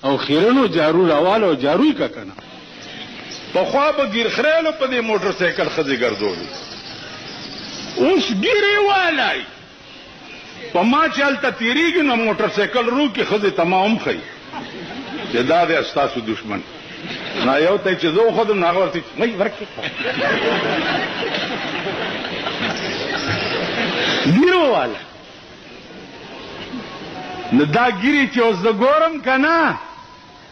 او خیرنو جارو راوال او جاروی کا کنه په خوا به ګیر خړېلو په دې موټر سایکل خځې ګرځولې اوس ګیرې والای په ما چې هلته تېرېږي نو موټر سایکل رو کې خځې تمام ښي چې دا دی ستاسو دشمن نه یو ته چې زه وښودم نو هغه ورته وایي ورکې ګیرو والا نو دا ګیرې چې اوس زه ګورم که نه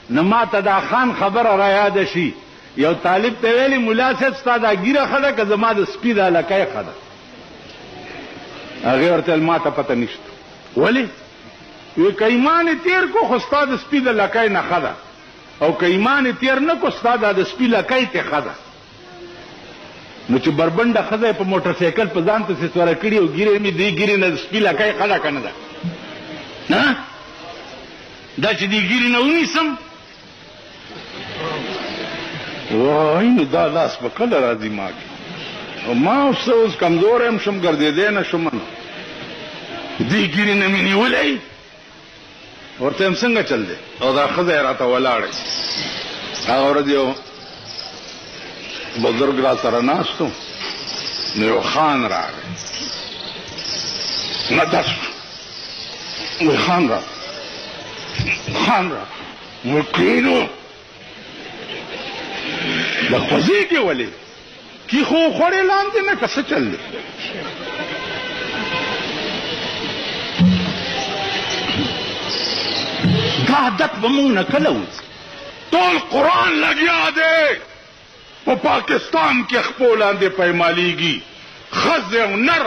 نو ما ته دا خان خبره را یاده شي یو طالب ته ویلي ملا صاحب ستا دا ګیره ښه ده که زما د سپي دا لکۍ ښه ده هغې ورته ویل ما ته پته نشته ولې وی که ایمان یې تېر کو خو ستا د سپي د لکۍ نه ښه ده او که ایمان یې تېر نه کو ستا دا د سپي لکۍ ته ښه ده نو چې بربنډه ښځه یې په موټر سایکل په ځان پسې سوره کړي او ګیرې مې دې ګیرې نه د سپي لکۍ ښه ده که نه ده نه دا چې دې ګیرې نه ونیسم وای نو دا لاس به کله راځي ما کې او ما اوس کمزور یم شم ګرځېدی نه شم دې ګیرې نه مې نیولی ورته یم څنګه چل دی او دا ښځه یې راته ولاړی هغه ورځ یو بزرګ را سره ناست و نو یو خان راغی نه دس وی خان را وی کینو د خوځېږي ولې کی خو خوړې لاندې نه که څه چل دی دا عادت به مونږ نه کله وځي ټول قرآن لګیا دی په پاکستان کې خپو لاندې پیمالیږي ښځې او نر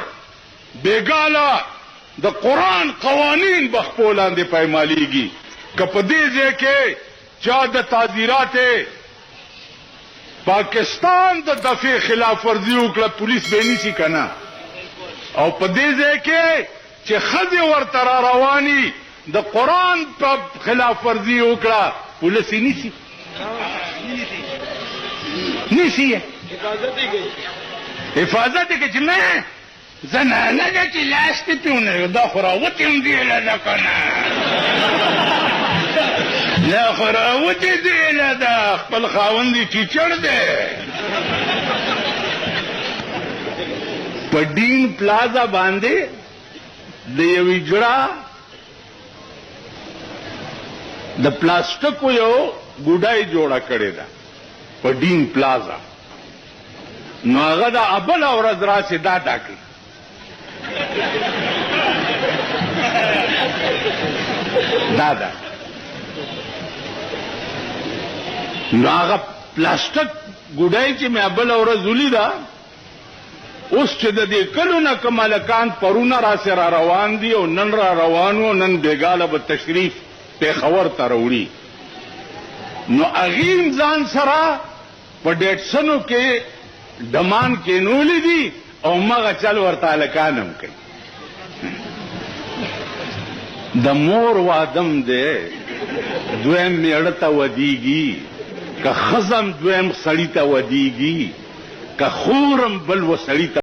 بېګاله د قرآن قوانین به خپو لاندې پیمالیږي که په دې ځای کې چا د تعزیرات پاکستان د دفعې خلاف ورزي وکړه پولیس به یې نیسي که نه او په دې ځای کې چې ښځې ورته را رواني د قرآن په خلاف ورزي وکړه پولیس یې نیسي نیسي یې حفاظت یې کوي چې نه زنانه ده چې لاس دې پې ونه دا خو راوتې هم دیله ده که نه دا خو راوتې دیله ده خپل خاوند یې ټیچر دی په ډین پلازا باندې د یوې جړه د پلاسټکو یو ګوډۍ جوړه کړې ده په ډین پلازا نو هغه د بله ورځ راسې دا ډاکي دا ده نو هغه پلاسټک ګوډۍ چې مې بله ورځ ولیده اوس چې د دې کلو نه کوم هلکان پرونه راسې را روان دي او نن را روان و نن بېګاله به تشریف پېښور ته راوړي نو هغې ځان سره په ډیټسنو کې ډمان کېنولی دي او مغه چل ورته هلکان هم کوي د مور وادم دی دویم میړه ته ودیږي که ښځم دویم سړي ته ودیږي که خورم بل و سړي ته